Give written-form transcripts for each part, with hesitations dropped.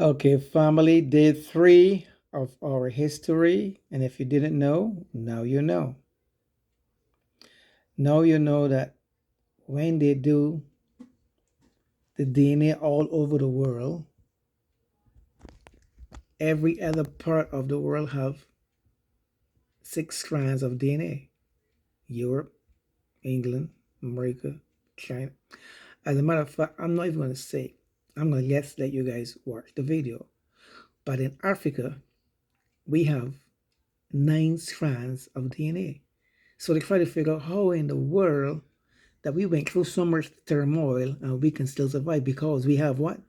Okay, family, day three of our history. And if you didn't know, now you know. Now you know that when they do the DNA all over the world, every other part of the world have six strands of DNA. Europe, England, America, China. As a matter of fact, I'm not even going to say. I'm going to just let you guys watch the video. But in Africa, we have nine strands of DNA. So they try to figure out how in the world that we went through so much turmoil and we can still survive because we have what?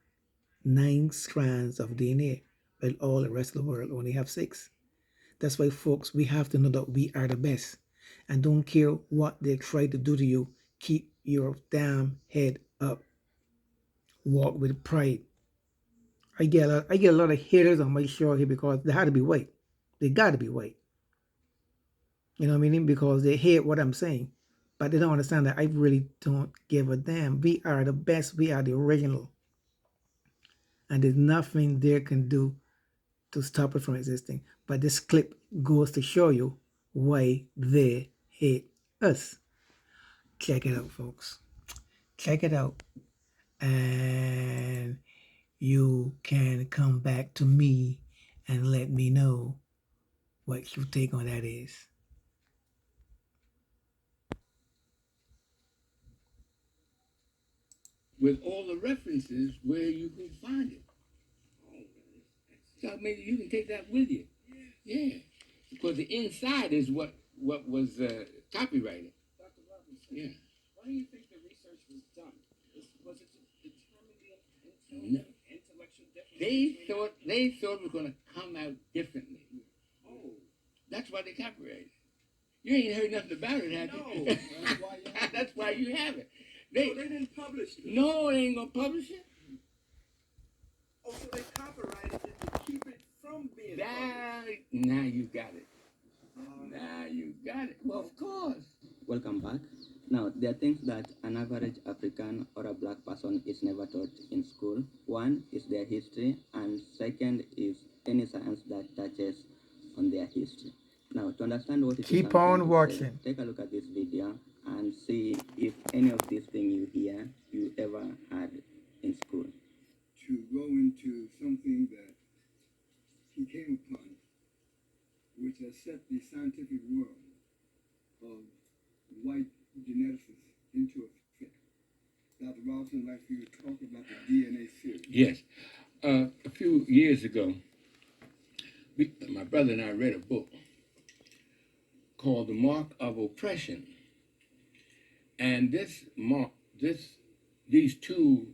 Nine strands of DNA, while all the rest of the world only have six. That's why, folks, we have to know that we are the best. And don't care what they try to do to you, keep your damn head up. Walk with pride. I get a lot of haters on my show here because they had to be white. They got to be white. You know what I mean? Because they hate what I'm saying. But they don't understand that I really don't give a damn. We are the best. We are the original. And there's nothing they can do to stop it from existing. But this clip goes to show you why they hate us. Check it out, folks. Check it out. And you can come back to me and let me know what your take on that is. With all the references where you can find it. So maybe you can take that with you. Yeah. Because the inside is what was copyrighted. Dr. Robinson. Yeah. Why do you think the research was done? Was it to determine the intellectual difference? They thought it was going to come out differently. Oh. That's why they copyrighted. You ain't heard nothing about it, have you? No. That's why you have it. They didn't publish it. No, they ain't gonna publish it. Oh, so they copyrighted it to keep it from being published. Now you got it. Now you got it. Well, of course. Welcome back. Now, there are things that an average African or a black person is never taught in school. One is their history, and second is any science that touches on their history. Now, to understand what it is Keep I'm trying on to say, watching. take a look at this video and see if any of these things you hear you ever had in school. To go into something that he came upon, which has set the scientific world of white geneticists into a fit. Dr. Robinson, I'd like for you to talk about the DNA series. Yes. A few years ago, my brother and I read a book called The Mark of Oppression. And these two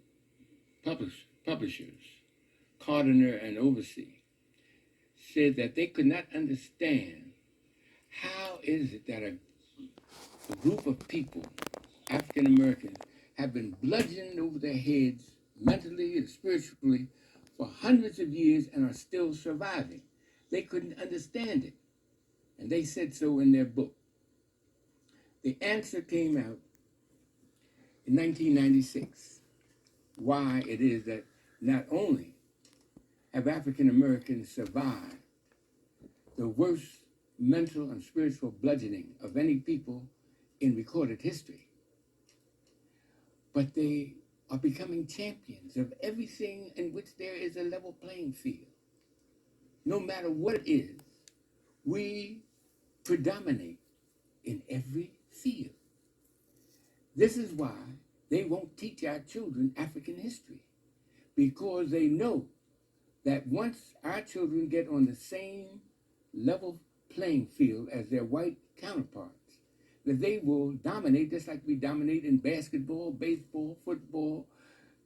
publishers, Gardner and Oversee, said that they could not understand how is it that a group of people, African Americans, have been bludgeoned over their heads mentally and spiritually for hundreds of years and are still surviving. They couldn't understand it. And they said so in their book. The answer came out in 1996, why it is that not only have African Americans survived the worst mental and spiritual bludgeoning of any people in recorded history, but they are becoming champions of everything in which there is a level playing field. No matter what it is, we predominate in every field. This is why they won't teach our children African history, because they know that once our children get on the same level playing field as their white counterparts, that they will dominate just like we dominate in basketball, baseball, football,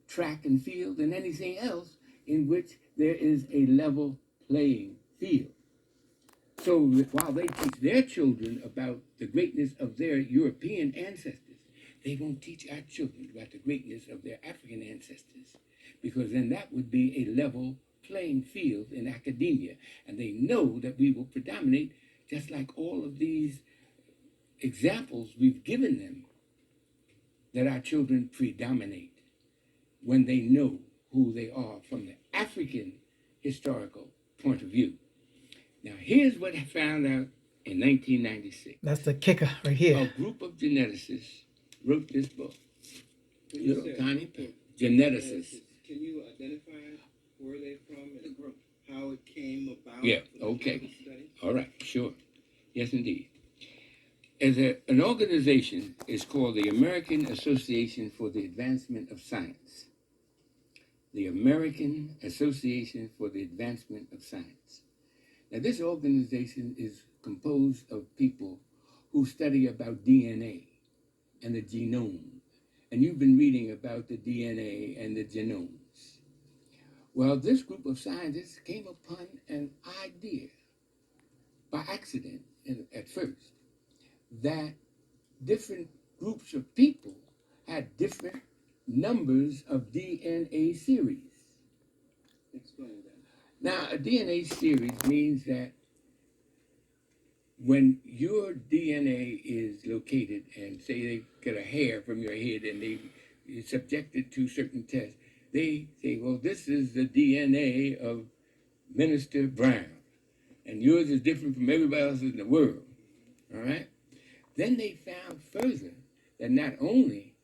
track and field, and anything else in which there is a level playing field. So while they teach their children about the greatness of their European ancestors, they won't teach our children about the greatness of their African ancestors, because then that would be a level playing field in academia. And they know that we will predominate, just like all of these examples we've given them, that our children predominate when they know who they are from the African historical point of view. Now, here's what I found out in 1996. That's the kicker right A here. group of geneticists wrote this book. When you Little say tiny geneticists. can you identify where they're from and how it came about? Yeah, for the okay. study? All right, sure. Yes, indeed. As an organization is called the American Association for the Advancement of Science. The American Association for the Advancement of Science. Now, this organization is composed of people who study about DNA and the genome. And you've been reading about the DNA and the genomes. Well, this group of scientists came upon an idea by accident at first that different groups of people had different numbers of DNA series. Explain that. Now, a DNA series means that when your DNA is located, and say they get a hair from your head and you're subjected to certain tests, they say, well, this is the DNA of Minister Brown, and yours is different from everybody else in the world, all right? Then they found further that not only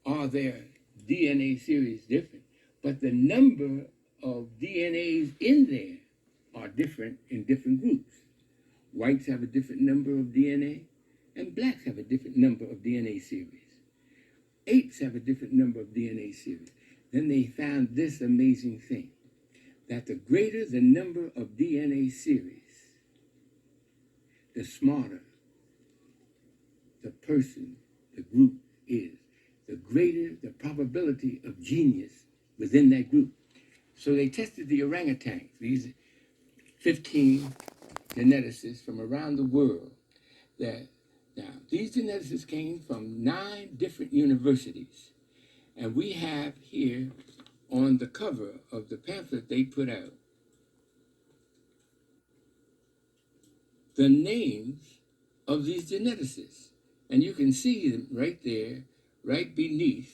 are their DNA series different, but the number of DNAs in there are different in different groups. Whites have a different number of DNA, and blacks have a different number of DNA series. Apes have a different number of DNA series. Then they found this amazing thing, that the greater the number of DNA series, the smarter the person, the group is, the greater the probability of genius within that group. So they tested the orangutans, these 15 geneticists from around the world. Now, these geneticists came from 9 different universities. And we have here on the cover of the pamphlet they put out the names of these geneticists. And you can see them right there, right beneath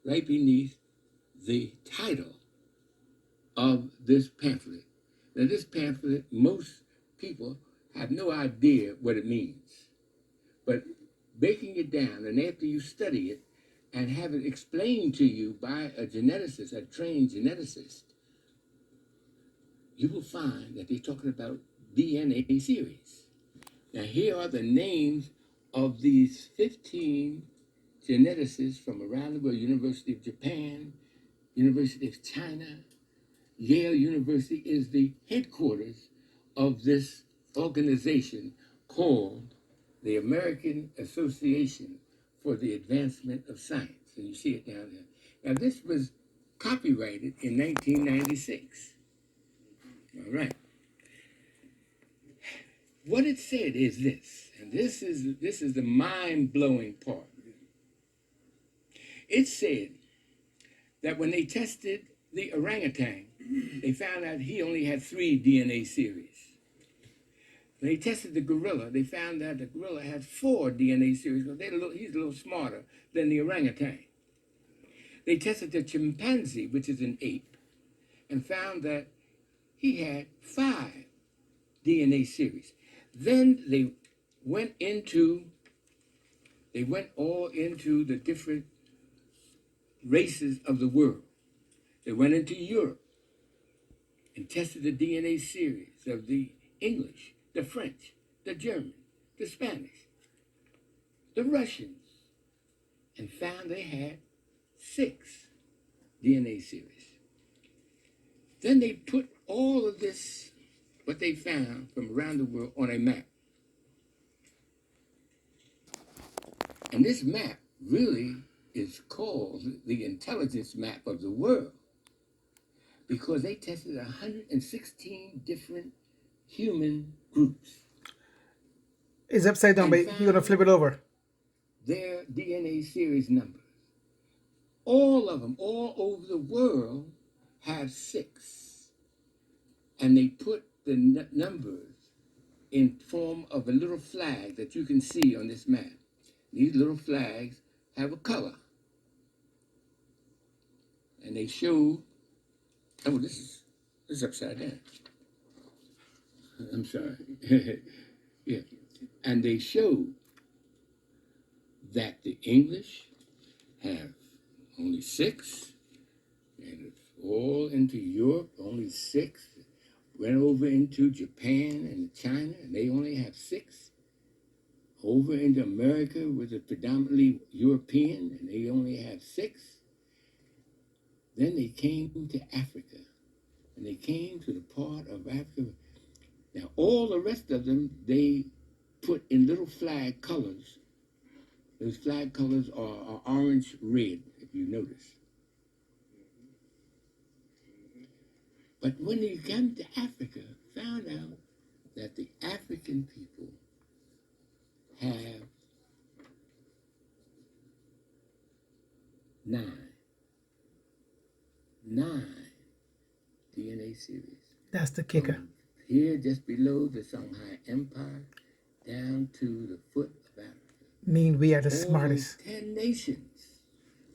the title of this pamphlet. Now, this pamphlet, most people have no idea what it means. But breaking it down, and after you study it and have it explained to you by a geneticist, a trained geneticist, you will find that they're talking about DNA series. Now, here are the names of these 15 geneticists from around the world: University of Japan, University of China. Yale University is the headquarters of this organization called the American Association for the Advancement of Science. And you see it down there. Now, this was copyrighted in 1996. All right. What it said is this, and this is the mind-blowing part. It said that when they tested the orangutan, they found out he only had 3 DNA series. When they tested the gorilla, they found out the gorilla had 4 DNA series because he's a little smarter than the orangutan. They tested the chimpanzee, which is an ape, and found that he had 5 DNA series. Then they went all into the different races of the world. They went into Europe and tested the DNA series of the English, the French, the German, the Spanish, the Russians, and found they had 6 DNA series. Then they put all of this, what they found from around the world, on a map. And this map really is called the intelligence map of the world, because they tested 116 different human groups. It's upside down, but you're gonna flip it over. Their DNA series numbers. All of them, all over the world, have 6. And they put the numbers in form of a little flag that you can see on this map. These little flags have a color. And they show Oh, this is upside down. I'm sorry. Yeah. And they showed that the English have only 6, and it's all into Europe, only 6. Went over into Japan and China, and they only have 6. Over into America, which is predominantly European, and they only have 6. Then they came to Africa, and they came to the part of Africa. Now, all the rest of them, they put in little flag colors. Those flag colors are orange, red, if you notice. But when they came to Africa, found out that the African people have 9 DNA series. That's the kicker. From here, just below the Songhai Empire, down to the foot of Africa. Mean we are the All smartest. those 10 nations,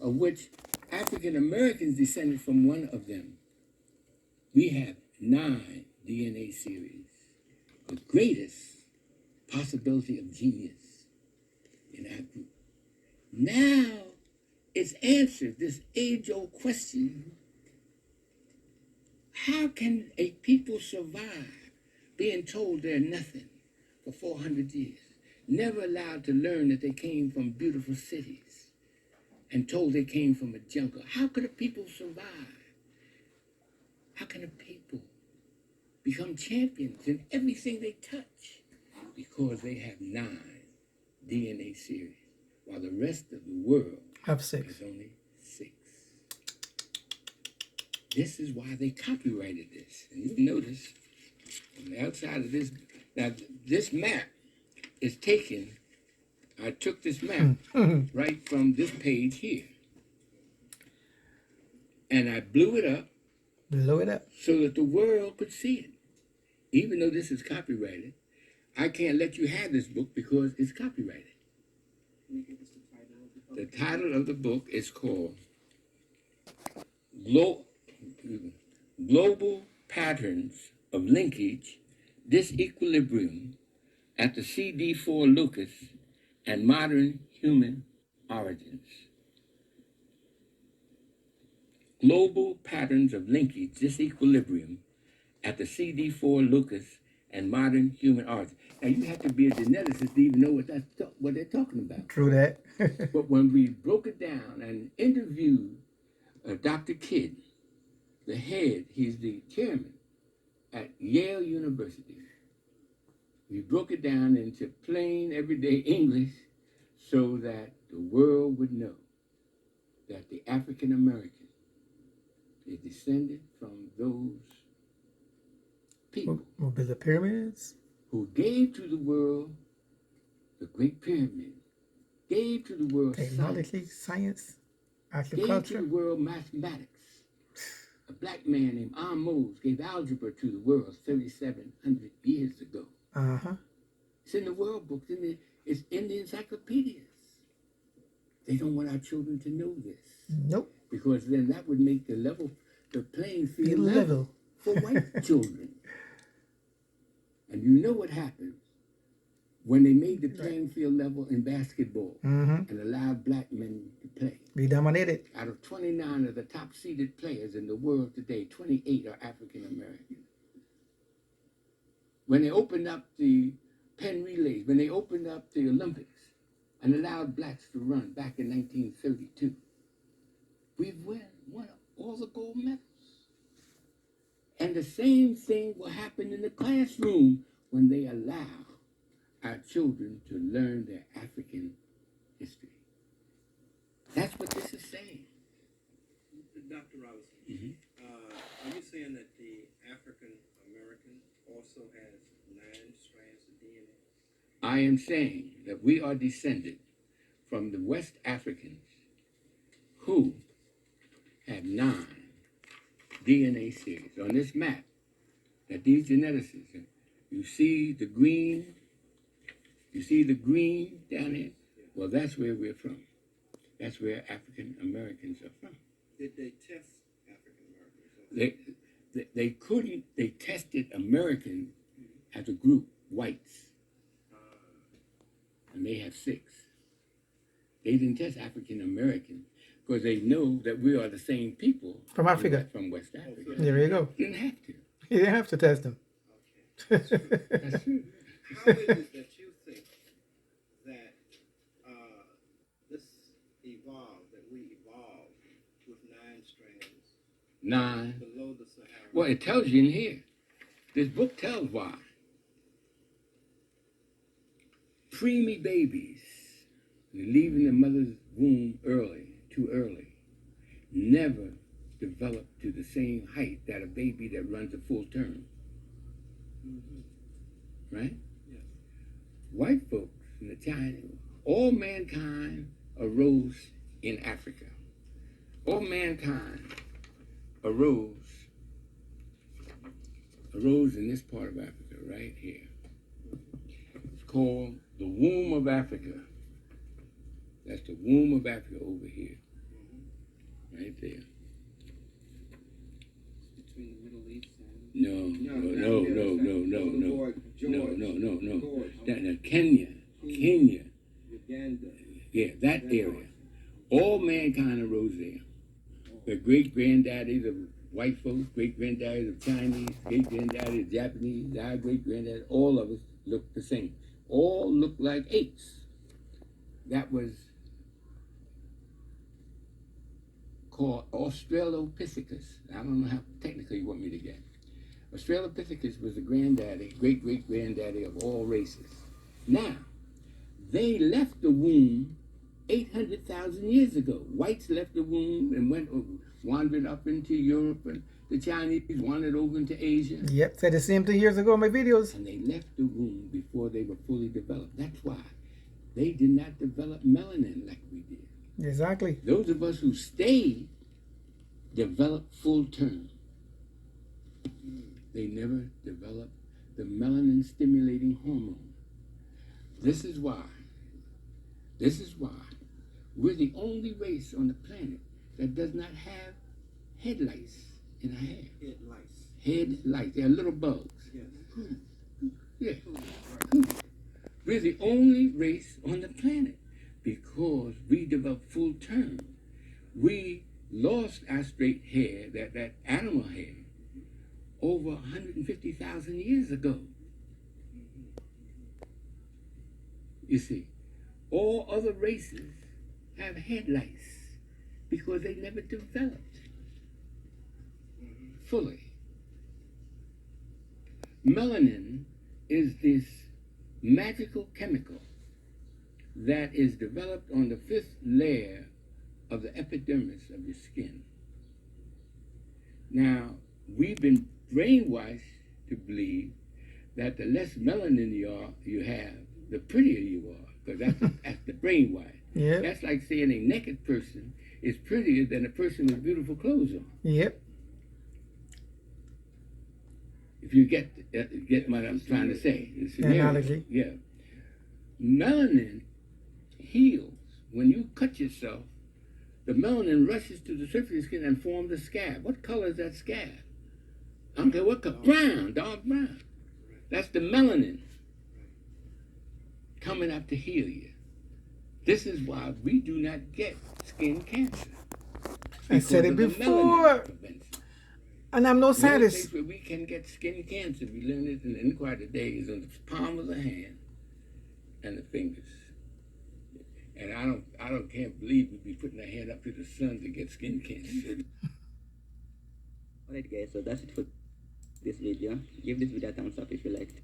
of which African Americans descended from one of them. We have 9 DNA series, the greatest possibility of genius in our group. Now it's answered this age-old question: how can a people survive being told they're nothing for 400 years, never allowed to learn that they came from beautiful cities, and told they came from a jungle? How could a people survive? How can a people become champions in everything they touch? Because they have 9 DNA series, while the rest of the world Have 6. has only 6. This is why they copyrighted this. And you notice on the outside of this, now this map is taken, I took this map right from this page here. And I blew it up Blow it up. so that the world could see it. Even though this is copyrighted, I can't let you have this book because it's copyrighted. The title of the book is called Global Patterns of Linkage, Disequilibrium at the CD4 Locus and Modern Human Origins. Global Patterns of Linkage, Disequilibrium at the CD4 Locus and Modern Human Origins. Now, you have to be a geneticist to even know what they're talking about. True that. But when we broke it down and interviewed Dr. Kidd, the head, he's the chairman at Yale University. We broke it down into plain, everyday English so that the world would know that the African American is descended from those people We'll build the pyramids. who gave to the world the Great Pyramid, gave to the world Technology, science, gave to agriculture. the world mathematics. A black man named Ahmose gave algebra to the world 3,700 years ago. Uh-huh. It's in the world books, it's in the encyclopedias. They don't want our children to know this, Nope. because then that would make the playing Be field level. for white children. And you know what happens when they made the playing field level in basketball Mm-hmm. and allowed black men to play. Be dominated. Out of 29 of the top seeded players in the world today, 28 are African American. When they opened up the Penn relays, when they opened up the Olympics and allowed blacks to run back in 1932, we've won all the gold medals. And the same thing will happen in the classroom when they allow our children to learn their African history. That's what this is saying. Dr. Robinson, are you saying that the African American also has 9 strands of DNA? I am saying that we are descended from the West Africans who have 9 DNA series. On this map that these geneticists, you see the green down here? Well, that's where we're from. That's where African Americans are from. Did they test African Americans? they couldn't, they tested Americans as a group, whites, and they have 6. They didn't test African Americans because they know that we are the same people From Africa. from West Africa. There you go. Didn't have to. You didn't have to test them. That's true. How is it that you think that this evolved, that we evolved with 9 strands 9. below the Sahara? Well, it tells you in here. This book tells why. Preemie babies, leaving the mother's womb too early, never develop to the same height that a baby that runs a full term. Right? Yes. White folks in the China, all mankind arose in Africa. All mankind arose in this part of Africa, right here. It's called the womb of Africa. That's the womb of Africa over here. Right there. Between the Middle East and No. George. Now, Kenya, Uganda. yeah, that area. All mankind arose there. The great granddaddies of white folks, great granddaddies of Chinese, great granddaddies of Japanese, our great granddaddies, all of us look the same. All look like apes. That was called Australopithecus. I don't know how technical you want me to get. Australopithecus was the granddaddy, great-great-granddaddy of all races. Now, they left the womb 800,000 years ago. Whites left the womb and wandered up into Europe, and the Chinese wandered over into Asia. Yep, said the same thing years ago in my videos. And they left the womb before they were fully developed. That's why they did not develop melanin like we did. Exactly. Those of us who stayed developed full term. They never developed the melanin stimulating hormone. This is why we're the only race on the planet that does not have headlights in our hair. Headlights. Headlights. They're little bugs. Yes. Yeah. We're the only race on the planet because we developed full term. We lost our straight hair, that animal hair, over 150,000 years ago. You see, all other races have headlights because they never developed fully. Melanin is this magical chemical that is developed on the 5th layer of the epidermis of your skin. Now, we've been brainwashed to believe that the less melanin you have, the prettier you are, because that's the brainwash. Yep. That's like saying a naked person is prettier than a person with beautiful clothes on. Yep. If you get what I'm trying to say. It's an Analogy. Yeah. Melanin heals. When you cut yourself, the melanin rushes to the surface of your skin and forms a scab. What color is that scab? I don't care what color. Brown, dark brown. That's the melanin coming up to heal you. This is why we do not get skin cancer. I said it Because of the before. melanin prevention. And I'm no The only scientist. place where we can get skin cancer, we learned it in the inquiry today, is on the palm of the hand and the fingers. And can't believe we'd be putting our hand up to the sun to get skin cancer. Alright guys, so that's it for this video. Give this video a thumbs up if you liked.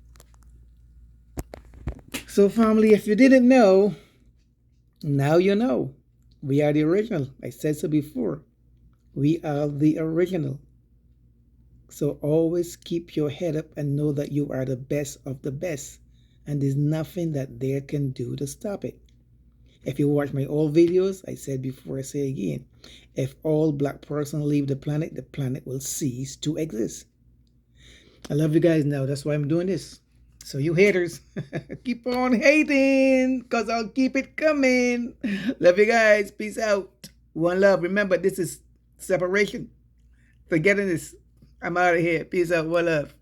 So family, if you didn't know, now you know. We are the original. I said so before. We are the original. So always keep your head up and know that you are the best of the best. And there's nothing that there can do to stop it. If you watch my old videos, I said before, I say again, if all black person leave the planet will cease to exist. I love you guys now. That's why I'm doing this. So you haters, keep on hating, because I'll keep it coming. Love you guys. Peace out. One love. Remember, this is separation. Forgetting this. I'm out of here. Peace out. One love.